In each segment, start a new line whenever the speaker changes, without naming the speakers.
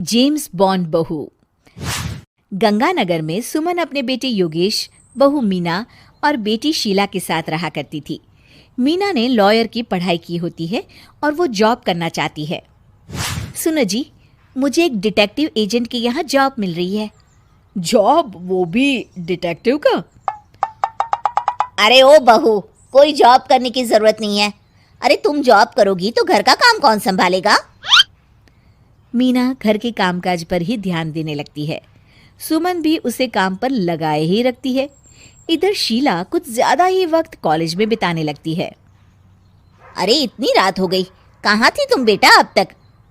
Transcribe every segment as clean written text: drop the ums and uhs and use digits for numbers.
James bond बहू। गंगानगर में सुमन अपने बेटे योगेश, बहू मीना और बेटी शीला के साथ रहा करती थी। मीना ने लॉयर की पढ़ाई की होती है और वो जॉब करना चाहती है। सुनो जी, मुझे एक डिटेक्टिव एजेंट के यहाँ जॉब मिल रही है।
जॉब? वो भी डिटेक्टिव का?
अरे ओ बहू, कोई जॉब करने की जरूरत नहीं है। अरे तुम जॉब करोगी तो घर का काम कौन संभालेगा?
मीना घर के कामकाज पर ही ध्यान देने लगती है। सुमन भी उसे काम पर लगाए ही रखती है। इधर शीला कुछ ज्यादा ही वक्त कॉलेज में बिताने लगती है।
अरे इतनी रात हो गई, कहाँ थी तुम बेटा अब तक?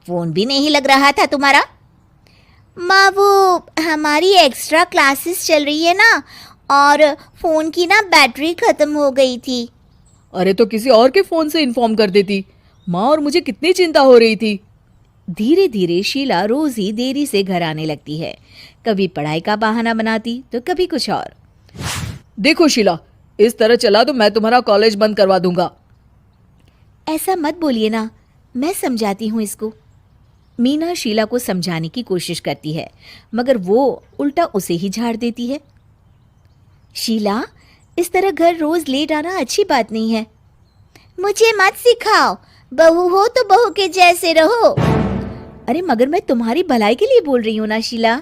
फोन भी नहीं लग रहा था तुम्हारा। माँ, वो हमारी एक्स्ट्रा क्लासेस चल रही है ना, और फोन की ना बैटरी खत्म हो गई थी।
अरे तो किसी और के फोन से इन्फॉर्म कर देती माँ, और मुझे कितनी चिंता हो रही थी।
धीरे धीरे शीला रोज ही देरी से घर आने लगती है। कभी पढ़ाई का बहाना बनाती तो कभी कुछ और।
देखो शीला, इस तरह चला तो मैं तुम्हारा कॉलेज बंद करवा दूंगा।
ऐसा मत बोलिए ना, मैं समझाती हूँ इसको। मीना शीला को समझाने की कोशिश करती है, मगर वो उल्टा उसे ही झाड़ देती है। शीला, इस तरह घर रोज लेट आना अच्छी बात नहीं है।
मुझे मत सिखाओ, बहू हो तो बहू के जैसे रहो।
अरे मगर मैं तुम्हारी भलाई के लिए बोल रही हूँ ना शीला।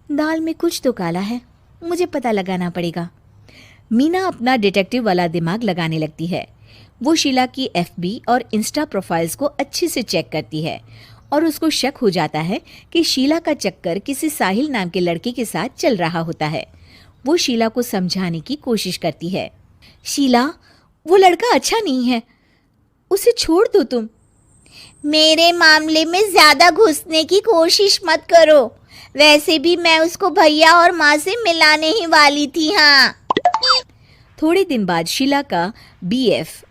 दाल में कुछ तो काला है, मुझे पता लगाना पड़ेगा। मीना अपना डिटेक्टिव वाला दिमाग लगाने लगती है। वो शीला की एफबी और इंस्टा प्रोफाइल्स को अच्छे से चेक करती है और उसको शक हो जाता है कि शीला का चक्कर किसी साहिल नाम के लड़के के साथ चल रहा होता है। वो शीला को समझाने की कोशिश करती है। शीला, वो लड़का अच्छा नहीं है, उसे छोड़ दो तुम।
मेरे मामले में ज्यादा घुसने की कोशिश मत करो। वैसे भी मैं उसको भैया और माँ से मिलाने ही वाली थी। हाँ।
थोड़े दिन बाद शीला का बीएफ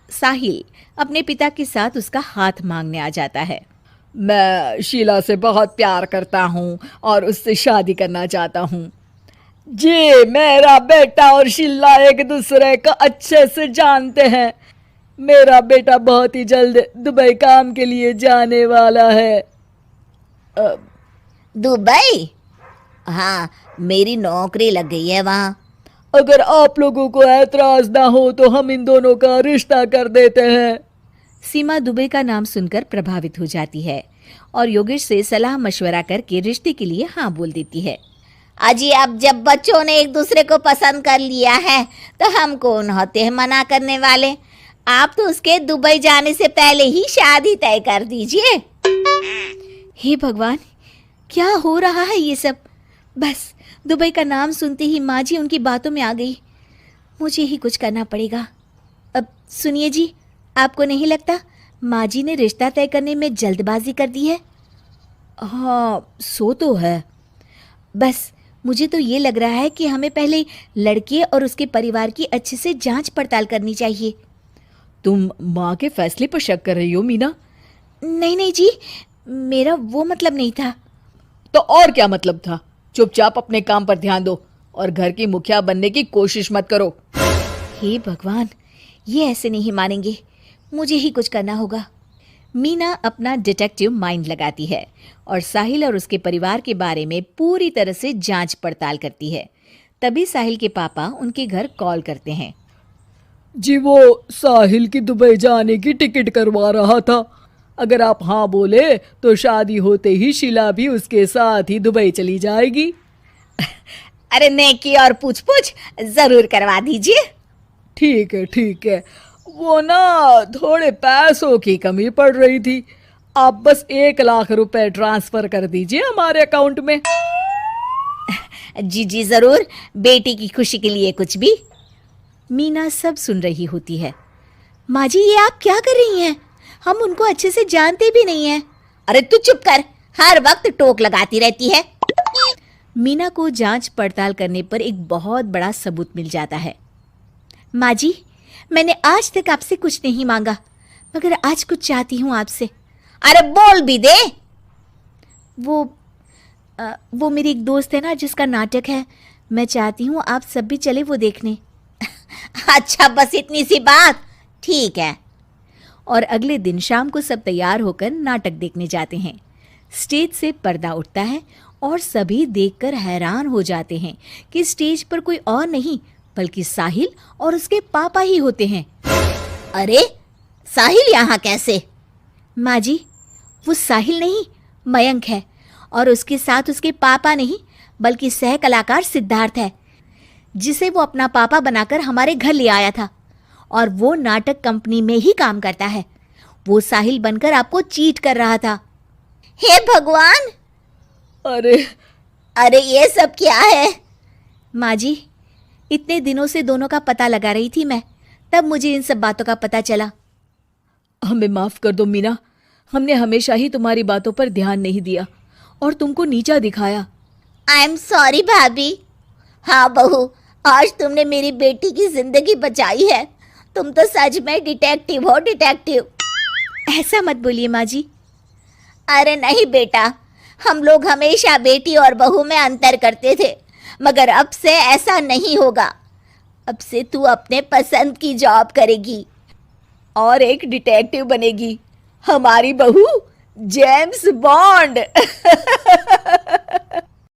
साहिल अपने पिता के साथ उसका हाथ मांगने आ जाता है।
मैं शीला से बहुत प्यार करता हूँ और उससे शादी करना चाहता हूँ। जी, मेरा बेटा और शीला एक दूसरे को अच्छे से जानते हैं। मेरा बेटा बहुत ही जल्द दुबई काम के लिए जाने वाला है।
दुबई? हाँ, मेरी नौकरी लग गई है वहाँ।
अगर आप लोगों को ऐतराज ना हो तो हम इन दोनों का रिश्ता कर देते हैं।
सीमा दुबई का नाम सुनकर प्रभावित हो जाती है और योगेश से सलाह मशवरा करके रिश्ते के लिए हाँ बोल देती है।
अजी, अब जब बच्चों ने एक दूसरे को पसंद कर लिया है तो हम कौन होते हैं मना करने वाले? आप तो उसके दुबई जाने से पहले ही शादी तय कर दीजिए।
हे भगवान, क्या हो रहा है ये सब? बस दुबई का नाम सुनते ही माँ जी उनकी बातों में आ गई। मुझे ही कुछ करना पड़ेगा। अब सुनिए जी, आपको नहीं लगता माँ जी ने रिश्ता तय करने में जल्दबाजी कर दी है?
हाँ, सो तो है।
बस मुझे तो ये लग रहा है कि हमें पहले लड़के और उसके परिवार की अच्छे से जांच पड़ताल करनी चाहिए।
तुम माँ के फैसले पर शक कर रही हो मीना?
नहीं नहीं जी, मेरा वो मतलब नहीं था।
तो और क्या मतलब था? चुपचाप अपने काम पर ध्यान दो और घर की मुखिया बनने की कोशिश मत करो।
हे भगवान, ये ऐसे नहीं मानेंगे, मुझे ही कुछ करना होगा। मीना अपना डिटेक्टिव माइंड लगाती है और साहिल और उसके परिवार के बारे में पूरी तरह से जांच पड़ताल करती है। तभी साहिल के पापा उनके घर कॉल करते हैं।
जी, वो साहिल की दुबई जाने की टिकट करवा रहा था। अगर आप हाँ बोले तो शादी होते ही शीला भी उसके साथ ही दुबई चली जाएगी।
अरे नेकी और पूछ पूछ जरूर करवा दीजिए।
ठीक है ठीक है, वो ना थोड़े पैसों की कमी पड़ रही थी। आप बस 1 लाख रुपए ट्रांसफर कर दीजिए हमारे अकाउंट में।
जी जी जरूर, बेटी की खुशी के लिए कुछ भी।
मीना सब सुन रही होती है। माँ जी, ये आप क्या कर रही हैं? हम उनको अच्छे से जानते भी नहीं हैं।
अरे तू चुप कर, हर वक्त टोक लगाती रहती है।
मीना को जांच पड़ताल करने पर एक बहुत बड़ा सबूत मिल जाता है। माँ जी, मैंने आज तक आपसे कुछ नहीं मांगा, मगर आज कुछ चाहती हूँ आपसे।
अरे बोल भी दे।
वो मेरी एक दोस्त है ना जिसका नाटक है, मैं चाहती हूँ आप सब भी चले वो देखने।
अच्छा, बस इतनी सी बात? ठीक है।
और अगले दिन शाम को सब तैयार होकर नाटक देखने जाते हैं। स्टेज से पर्दा उठता है और सभी देखकर हैरान हो जाते हैं कि स्टेज पर कोई और नहीं बल्कि साहिल और उसके पापा ही होते हैं।
अरे साहिल यहाँ कैसे?
माँ जी, वो साहिल नहीं मयंक है, और उसके साथ उसके पापा नहीं बल्कि सह कलाकार सिद्धार्थ है, जिसे वो अपना पापा बनाकर हमारे घर ले आया था, और वो नाटक कंपनी में ही काम करता है। वो साहिल बनकर आपको चीट कर रहा था।
हे भगवान,
अरे
अरे ये सब क्या है?
माँ जी, इतने दिनों से दोनों का पता लगा रही थी मैं, तब मुझे इन सब बातों का पता चला।
हमें माफ कर दो मीना, हमने हमेशा ही तुम्हारी बातों पर ध्यान नहीं दिया और तुमको नीचा दिखाया।
आई एम सॉरी भाभी। हाँ बहू, आज तुमने मेरी बेटी की जिंदगी बचाई है। तुम तो सच में डिटेक्टिव हो, डिटेक्टिव।
ऐसा मत बोलिए माँ जी।
अरे नहीं बेटा, हम लोग हमेशा बेटी और बहू में अंतर करते थे, मगर अब से ऐसा नहीं होगा। अब से तू अपने पसंद की जॉब करेगी
और एक डिटेक्टिव बनेगी, हमारी बहू जेम्स बॉन्ड।